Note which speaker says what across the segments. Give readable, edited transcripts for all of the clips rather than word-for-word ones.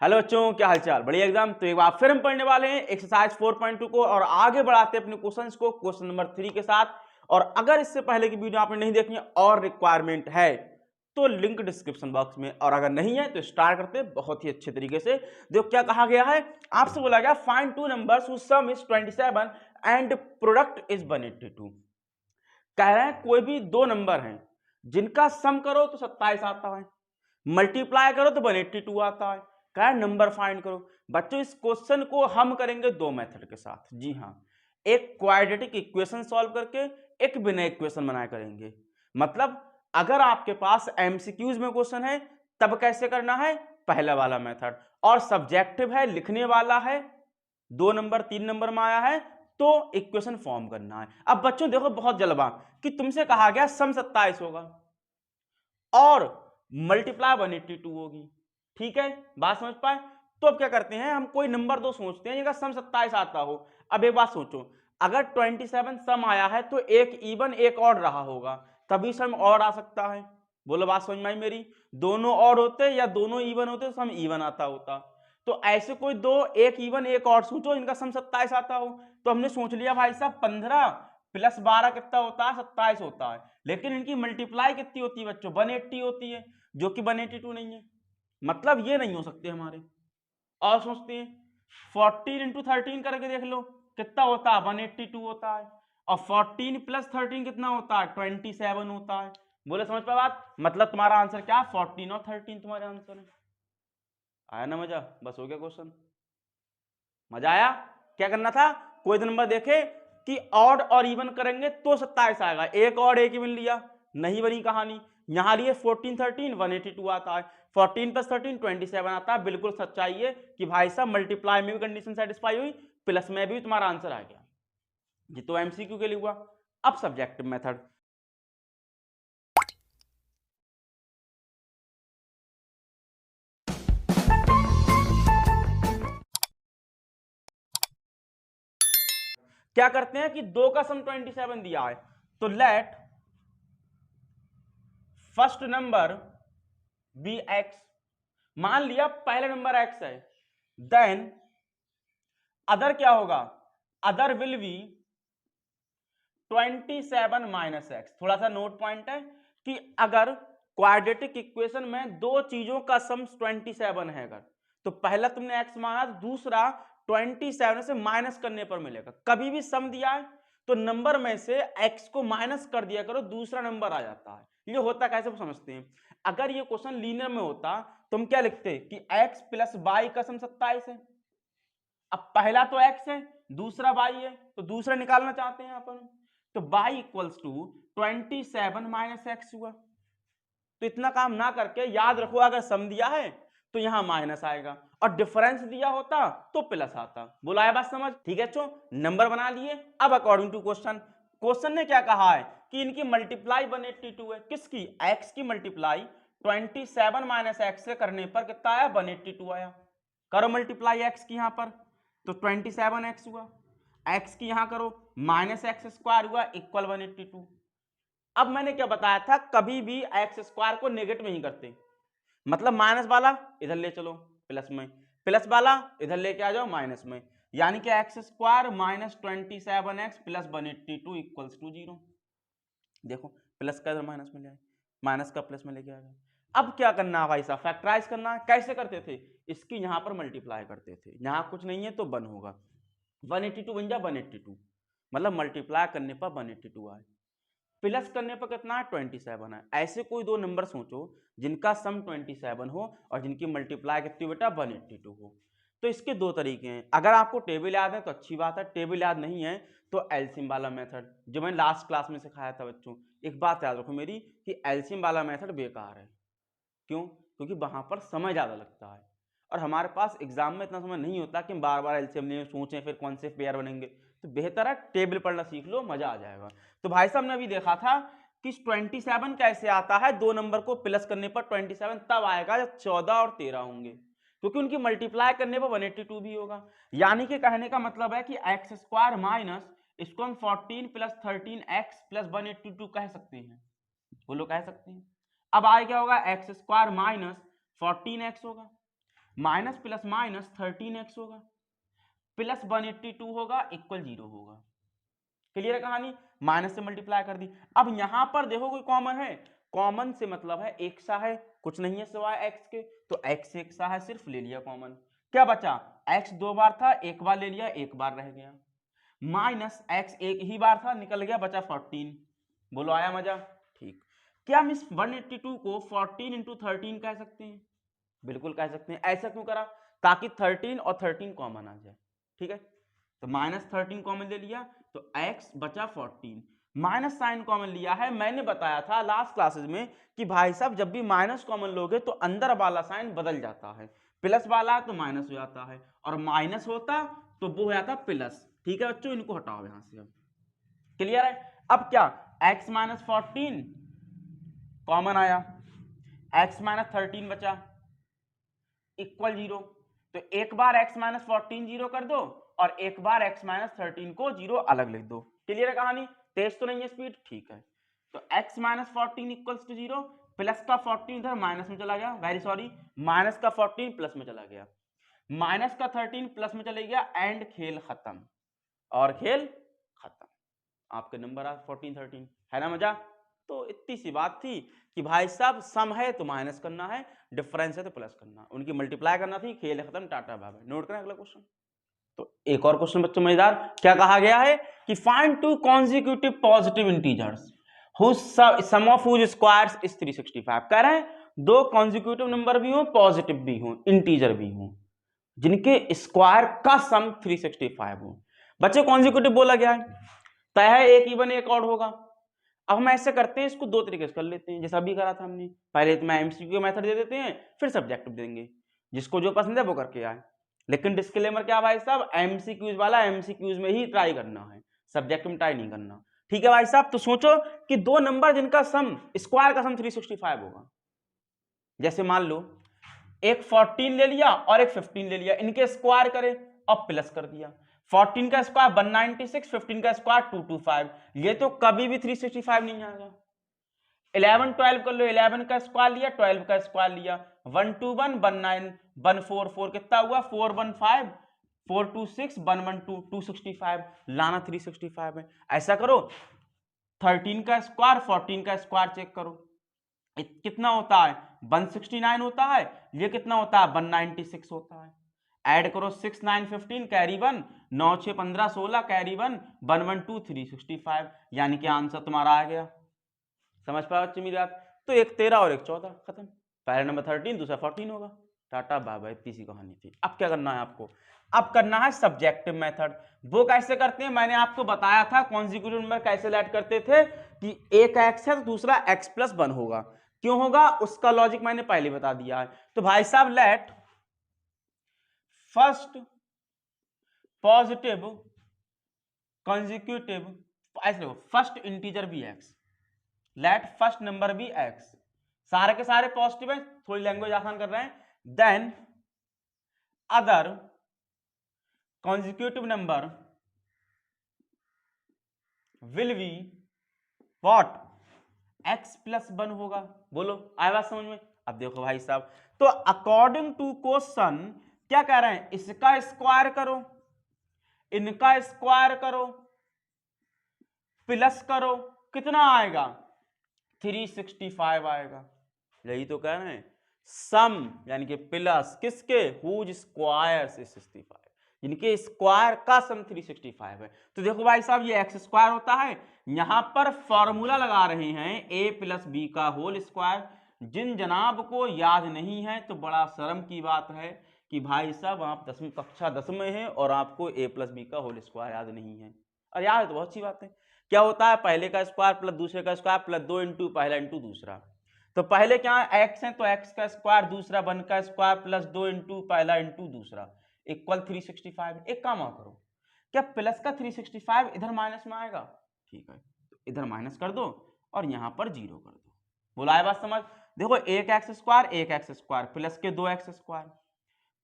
Speaker 1: Hello बच्चों, क्या हालचाल? बढ़िया एग्जाम। तो एक बार फिर हम पढ़ने वाले हैं एक्सरसाइज 4.2 को और आगे बढ़ाते हैं अपने क्वेश्चंस को क्वेश्चन नंबर 3 के साथ। और अगर इससे पहले की वीडियो आपने नहीं देखी है और रिक्वायरमेंट है तो लिंक डिस्क्रिप्शन बॉक्स में, और अगर नहीं है तो स्टार्ट करते हैं बहुत ही अच्छे तरीके से। देखो क्या कहा गया है, आपसे बोला गया find two numbers whose sum is 27 and product is 182। कह रहे हैं कोई भी दो नंबर हैं जिनका सम करो तो 27 आता है, मल्टीप्लाई करो तो 182 आता है। क्या नंबर फाइंड करो। बच्चों इस क्वेश्चन को हम करेंगे दो मेथड के साथ। जी हाँ, एक क्वाड्रेटिक इक्वेशन सॉल्व करके, एक बिना इक्वेशन बनाए करेंगे। मतलब अगर आपके पास एमसीक्यूज में क्वेश्चन है तब कैसे करना है, पहला वाला मेथड, और सब्जेक्टिव है, लिखने वाला है, 2 नंबर 3 नंबर में आया है तो इक्वेशन फॉर्म करना है। अब बच्चों देखो बहुत जल्दबाजी कि तुमसे कहा गया सम 27 होगा और मल्टीप्लाई 182 होगी। ठीक है, बात समझ पाए? तो अब क्या करते हैं, हम कोई नंबर दो सोचते हैं जिनका सम 27 आता हो। अब एक बात सोचो, अगर 27 सम आया है तो एक इवन एक ऑड रहा होगा, तभी सम और आ सकता है। बोलो बात समझ में आई मेरी? दोनों ऑड होते या दोनों इवन होते तो सम इवन आता होता। तो ऐसे कोई दो, एक इवन एक ऑड सोचो इनका सम 27 आता हो। तो हमने सोच लिया भाई साहब 15 प्लस 12 कितना होता है, 27 होता है। लेकिन इनकी मल्टीप्लाई कितनी होती है बच्चों, 180 होती है, जो कि 182 नहीं है। मतलब ये नहीं हो सकते हमारे। और सोचते हैं 14 इंटू 13 करके देख लो कितना होता है, 182 होता है। और 14 प्लस 13 कितना होता है, 27 होता है। बोले समझ पाए बात? मतलब तुम्हारा आंसर क्या है, 14 और 13 तुम्हारे आंसर है। आया ना मजा? बस हो गया क्वेश्चन। मजा आया? क्या करना था, कोई नंबर देखे कि ऑड और इवन करेंगे तो 27 आएगा, एक ऑड एक इवन लिया, नहीं बनी कहानी। यहां लिए 14 13 182 आता है, 14 प्लस 13 27 आता है। बिल्कुल सच्चाई है कि भाई साहब मल्टीप्लाई में भी कंडीशन सेटिस्फाई हुई, प्लस में भी तुम्हारा आंसर आ गया। ये तो एमसीक्यू के लिए हुआ। अब सब्जेक्टिव मेथड। क्या करते हैं कि दो का सम 27 दिया है, तो let first number be X. मान लिया पहला नंबर एक्स है, देन अदर क्या होगा, other will be 27 minus X. थोड़ा सा नोट पॉइंट है कि अगर क्वाड्रेटिक इक्वेशन में दो चीजों का सम 27 है, अगर तो पहला तुमने एक्स माना, दूसरा 27 से माइनस करने पर मिलेगा। कभी भी सम दिया है तो नंबर में से एक्स को माइनस कर दिया करो, दूसरा नंबर आ जाता है। ये होता कैसे समझते हैं, अगर ये क्वेश्चन लीनियर में होता तुम क्या लिखते कि एक्स प्लस वाई का सम 27 है। अब पहला तो x है, दूसरा y है, तो दूसरा निकालना चाहते हैं अपन, तो y equals to 27 minus X हुआ। तो इतना काम ना करके याद रखो, अगर सम दिया है तो यहां माइनस आएगा और डिफरेंस दिया होता तो प्लस आता। बुलाया बात समझ? ठीक है बच्चों, नंबर बना लिए। अब अकॉर्डिंग टू क्वेश्चन, क्वेश्चन ने क्या कहा है कि इनकी मल्टीप्लाई 182 है। किसकी? x की मल्टीप्लाई 27 माइनस एक्स से करने पर कितना आया, 182 आया। करो मल्टीप्लाई x की यहां पर, तो 27x हुआ, x की यहां करो माइनस एक्स स्क्वायर हुआ इक्वल 182। अब मैंने क्या बताया था, कभी भी एक्स स्क्वायर को नेगेटिव नहीं करते। मतलब माइनस वाला इधर ले चलो प्लस में, प्लस वाला इधर लेके आ जाओ माइनस में, यानी कि X square minus 27x plus 182 equals to 0। देखो प्लस का इधर माइनस में ले आए, माइनस का प्लस में लेके आ गए। अब क्या करना है भाई साहब, फैक्टराइज करना है। कैसे करते थे, इसकी यहां पर मल्टीप्लाई करते थे, यहां कुछ नहीं है तो 1 होगा, 182 बन जा 182, मतलब मल्टीप्लाई करने पर 182 आए, प्लस करने पर कितना है, 27 है। ऐसे कोई दो नंबर सोचो जिनका सम 27 हो और जिनकी मल्टीप्लाई कितनी बेटा 182 हो। तो इसके दो तरीके हैं, अगर आपको टेबल याद है तो अच्छी बात है, टेबल याद नहीं है तो एलसीएम वाला मेथड जो मैंने लास्ट क्लास में सिखाया था बच्चों। एक बात याद रखो मेरी कि एलसीएम वाला मेथड बेकार है। क्यों? क्योंकि वहां पर समय ज्यादा लगता है और हमारे पास एग्जाम में इतना समय नहीं होता कि हम बार बार एलसीएम लें, सोचें फिर कौन से पेयर बनेंगे। तो बेहतर है टेबल पढ़ना सीख लो, मजा आ जाएगा। तो भाई साहब ने अभी देखा था कि 27 कैसे आता है, दो नंबर को प्लस करने पर 27 तब आएगा जब 14 और 13 होंगे, क्योंकि उनकी मल्टीप्लाई करने पर 182 भी होगा। यानी कि कहने का मतलब है कि एक्स स्क्वायर माइनस, इसको हम 14 प्लस 13x प्लस 182 कह सकते हैं। बोलो कह सकते हैं। अब आए क्या होगा, एक्स स्क्वायर माइनस 14x होगा। माइनस प्लस माइनस 13x होगा, प्लस 182 होगा, इक्वल 0 होगा। क्लियर है कहानी? माइनस से मल्टीप्लाई कर दी। अब यहां पर देखो कोई कॉमन है, कॉमन से मतलब है एक सा है, कुछ नहीं है सिवाय x के, तो x एक सा है, सिर्फ ले लिया कॉमन। क्या बचा? x 2 बार था, एक बार ले लिया, एक बार रह गया, माइनस x एक ही बार था, निकल गया, बचा 14। बोलो आया मजा? ठीक। क्या हम इस 182 को 14 इंटू 13 कह सकते हैं? बिल्कुल कह सकते हैं। ऐसा क्यों करा? ताकि 13 और 13 कॉमन आ जाए। ठीक है, तो माइनस 13 कॉमन ले लिया, तो x बचा 14। माइनस साइन कॉमन लिया है। मैंने बताया था लास्ट क्लासेस में कि भाई साहब जब भी माइनस कॉमन लोगे तो अंदर वाला साइन बदल जाता है, प्लस वाला तो माइनस हो जाता है, और माइनस होता तो वो हो जाता प्लस। ठीक है बच्चों, इनको हटाओ यहां से। अब क्लियर है? अब क्या, x माइनस 14 कॉमन आया, x माइनस 13 बचा, इक्वल 0। तो एक बार x माइनस 14 जीरो कर दो, और एक बार x माइनस 13 को 0 अलग लिख दो। क्लियर है कहानी? तेज तो नहीं है स्पीड? ठीक है, तो x minus 14 equals to 0, plus का 14 इधर माइनस में चला गया, वेरी सॉरी, माइनस का 14 प्लस में चला गया, माइनस का 13 प्लस में चले गया, एंड खेल खत्म, और खेल खत्म। आपके नंबर आ 14 13, है ना मजा? तो इतनी सी बात थी कि भाई साहब सम है तो माइनस करना है, डिफरेंस है तो प्लस करना, उनकी मल्टीप्लाई करना थी, खेल खत्म, टाटा बाय बाय। नोट करें अगला क्वेश्चन। तो एक और क्वेश्चन बच्चों मजेदार, क्या कहा गया है कि find two consecutive positive integers whose sum of whose squares is 365। कह रहे हैं दो कॉन्जिक्यूटिव नंबर भी हो, पॉजिटिव भी हो, इंटीजर भी हो, जिनके स्क्वायर का सम 365 हो। बच्चे कॉन्जिक्यूटिव बोला गया है, तय है एक इवन एक ऑड होगा। अब हम ऐसे करते हैं, इसको दो तरीके से कर लेते हैं, जैसा अभी करा था हमने। पहले तो मैं एमसीक्यू मेथड दे देते हैं, फिर सब्जेक्टिव देंगे, जिसको जो पसंद है वो करके आए। लेकिन डिस्क्लेमर क्या भाई साहब, एमसीक्यूज वाला एमसीक्यूज में ही ट्राई करना है, सब्जेक्ट में ट्राई नहीं करना। ठीक है भाई साहब, तो सोचो कि दो नंबर जिनका सम स्क्वायर का सम 365 होगा। जैसे मान लो एक 14 ले लिया और एक 15 ले लिया, इनके स्क्वायर करें और प्लस कर दिया। 14 का स्क्वायर 196, 15 का स्क्वायर 225, ये तो कभी भी 365 नहीं आएगा। 11 12 कर लो, 11 का स्क्वायर लिया, 12 का स्क्वायर लिया, 121 19 144 कितना हुआ, 415 426 112 265, लाना 365 है। ऐसा करो 13 का स्क्वायर 14 का स्क्वायर चेक करो, कितना होता है, 169 होता है, ये कितना होता है, 196 होता है। ऐड करो 6 9 15 कैरी 1, 9 6 15 16 कैरी 1, 112 365, यानी कि आंसर तुम्हारा आ गया। समझ पाया बच्चे मेरी बात? तो एक 13 और एक 14, खत्म। पहला नंबर 13, दूसरा 14 होगा, टाटा बाय बाय। इतनी सी कहानी थी। अब क्या करना है आपको? अब करना है सब्जेक्टिव मेथड। वो कैसे करते हैं मैंने आपको बताया था, कॉन्जिक्यूटिव नंबर कैसे लेट करते थे कि एक x है तो दूसरा x प्लस 1 होगा। क्यों होगा उसका लॉजिक मैंने पहले बता दिया है। तो भाई साहब लेट फर्स्ट पॉजिटिव कॉन्जिक्यूटिव, ऐसे देखो फर्स्ट इंटीजर भी x, लेट फर्स्ट नंबर भी x, सारे के सारे पॉजिटिव है, थोड़ी लैंग्वेज आसान कर रहे हैं, then other consecutive number will be what, x plus 1 होगा। बोलो आया बात समझ में? अब देखो भाई साहब, तो अकॉर्डिंग टू क्वेश्चन क्या कह रहे हैं, इसका स्क्वायर करो, इनका स्क्वायर करो, प्लस करो, कितना आएगा, 365 आएगा। यही तो कह रहे हैं, सम यानी कि प्लस किसके, हुज स्क्वायर से 65, जिनके स्क्वायर का सम 365 है। तो देखो भाई साहब ये एक्स स्क्वायर होता है, यहां पर फॉर्मूला लगा रहे हैं a प्लस बी का होल स्क्वायर। जिन जनाब को याद नहीं है तो बड़ा शर्म की बात है कि भाई साहब आप 10वीं कक्षा 10 में हैं और आपको a प्लस बी का होल स्क्वायर याद नहीं है। और याद है तो बहुत अच्छी बात है। क्या होता है, पहले का स्क्वायर प्लस दूसरे का स्क्वायर प्लस 2 इंटू पहला इंटू दूसरा। तो पहले क्या है x है तो x का स्क्वायर, दूसरा 1 का स्क्वायर प्लस 2 इंटू पहला इंटू दूसरा इक्वल 365। एक काम और करो, क्या प्लस का 365 इधर माइनस में आएगा? ठीक है, तो इधर माइनस कर दो और यहां पर 0 कर दो। बोला है बात समझ? देखो एक एक्स स्क्वायर प्लस के 2x स्क्वायर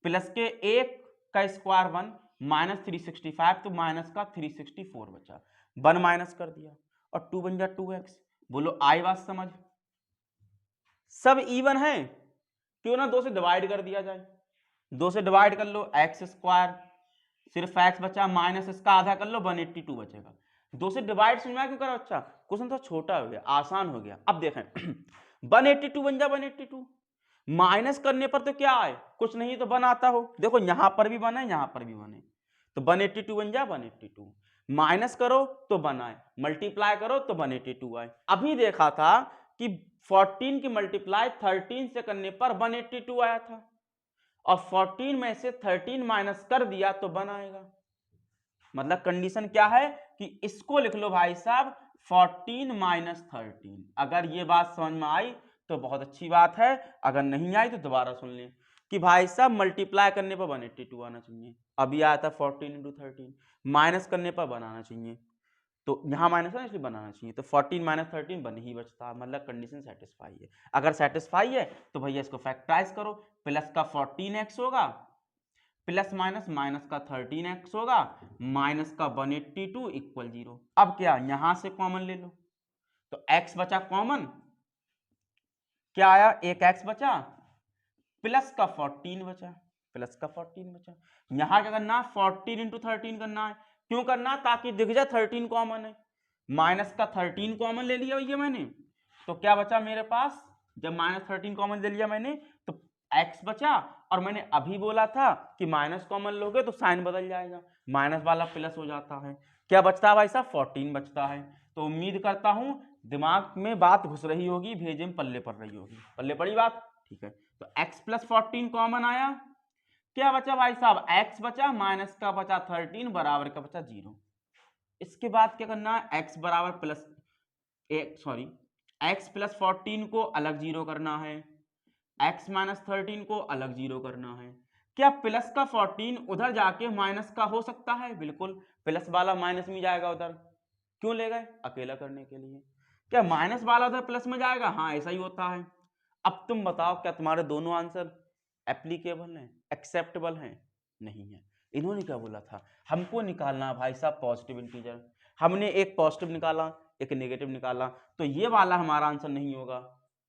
Speaker 1: प्लस के 1 का स्क्वायर 1 माइनस 365, तो माइनस का 364 बचा, 1 माइनस कर दिया और 2 बन गया 2x। बोलो आई बात समझ? सब इवन है, क्यों ना 2 से डिवाइड कर दिया जाए, 2 से डिवाइड कर लो एक्स स्क्वायर, सिर्फ एक्स बचा, माइनस इसका आधा कर लो 182 बचेगा। 2 से डिवाइड समझ में क्यों करा बच्चा, क्वेश्चन थोड़ा छोटा हो गया, आसान हो गया। अब देखें 182 बन जा 182, माइनस करने पर तो क्या आए, कुछ नहीं तो 1 आता हो, देखो यहां पर भी 1 है यहां पर भी 1 है, तो 182 बन जा 182, माइनस करो तो 1 आए, मल्टीप्लाई करो तो 182 आए। अभी देखा था कि 14 की मल्टीप्लाई 13 से करने पर 182 आया था, और 14 में से 13 माइनस कर दिया तो 1 आएगा। मतलब कंडीशन क्या है कि इसको लिख लो भाई साहब 14 माइनस 13। अगर ये बात समझ में आई तो बहुत अच्छी बात है, अगर नहीं आई तो दोबारा सुन लें कि भाई साहब मल्टीप्लाई करने पर 182 आना चाहिए, अभी आया था 14 इंटू 13, माइनस करने पर बनाना चाहिए, तो यहाँ माइनस है इसलिए बनाना चाहिए, तो 14 माइनस 13 बन ही बचता है, मतलब कंडीशन सेटिस्फाई है। अगर सेटिस्फाई है तो भैया इसको फैक्टराइज करो, प्लस का 14x होगा, प्लस माइनस माइनस का 13x होगा, माइनस का 182 इक्वल 0। अब क्या यहां से कॉमन ले लो, तो x बचा कॉमन, क्या आया, एक x बचा, प्लस का 14 बचा, प्लस का 14 बचा। यहां क्या करना, 14 इंटू 13 करना है, क्यों करना, ताकि दिख जाए 13 कॉमन है, माइनस का 13 कॉमन ले लिया भैया मैंने, तो क्या बचा मेरे पास, जब माइनस 13 कॉमन ले लिया मैंने तो x बचा, और मैंने अभी बोला था कि माइनस कॉमन लोगे तो साइन बदल जाएगा, माइनस वाला प्लस हो जाता है, क्या बचता है भाई साहब 14 बचता है। तो उम्मीद करता हूं दिमाग में बात घुस रही होगी, भेजे में पल्ले पड़ रही होगी, पल्ले पड़ी बात, ठीक है। तो x प्लस 14 कॉमन आया, क्या बचा भाई साहब, x बचा, माइनस का बचा 13, बराबर का बचा 0। इसके बाद क्या करना है, x बराबर प्लस x प्लस 14 को अलग 0 करना है, x माइनस 13 को अलग 0 करना है। क्या प्लस का 14 उधर जाके माइनस का हो सकता है, बिल्कुल, प्लस वाला माइनस में जाएगा उधर, क्यों ले गए, अकेला करने के लिए। क्या माइनस वाला उधर प्लस में जाएगा, हाँ ऐसा ही होता है। अब तुम बताओ क्या तुम्हारे दोनों आंसर एप्लीकेबल हैं, एक्सेप्टेबल हैं, नहीं है। इन्होंने क्या बोला था, हमको निकालना भाई साहब पॉजिटिव इंटीजर, हमने एक पॉजिटिव निकाला एक नेगेटिव निकाला, तो ये वाला हमारा आंसर नहीं होगा,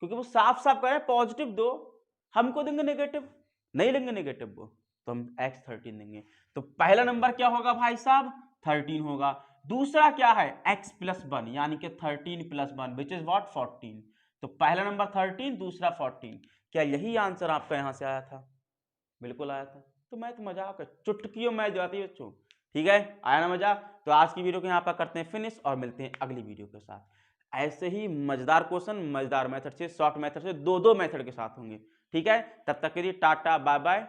Speaker 1: क्योंकि वो साफ साफ कह रहे हैं पॉजिटिव दो, हमको देंगे नेगेटिव, नहीं लेंगे नेगेटिव वो, तो हम x13 देंगे। तो पहला नंबर क्या होगा भाई साहब 13 होगा, दूसरा क्या है x प्लस 1 यानी कि 13 प्लस 1 विच इज व्हाट 14। तो पहला नंबर 13, दूसरा 14। क्या यही आंसर आपका यहां से आया था, बिल्कुल आया था। तो मैं तो मजाक है, चुटकियों में जाती है बच्चों, ठीक है, आया ना मजा। तो आज की वीडियो को यहाँ पर करते हैं फिनिश, और मिलते हैं अगली वीडियो के साथ। ऐसे ही मजेदार क्वेश्चन मजेदार मेथड से, शॉर्ट मेथड से, दो मेथड के साथ होंगे, ठीक है। तब तक के लिए टाटा बाय बाय।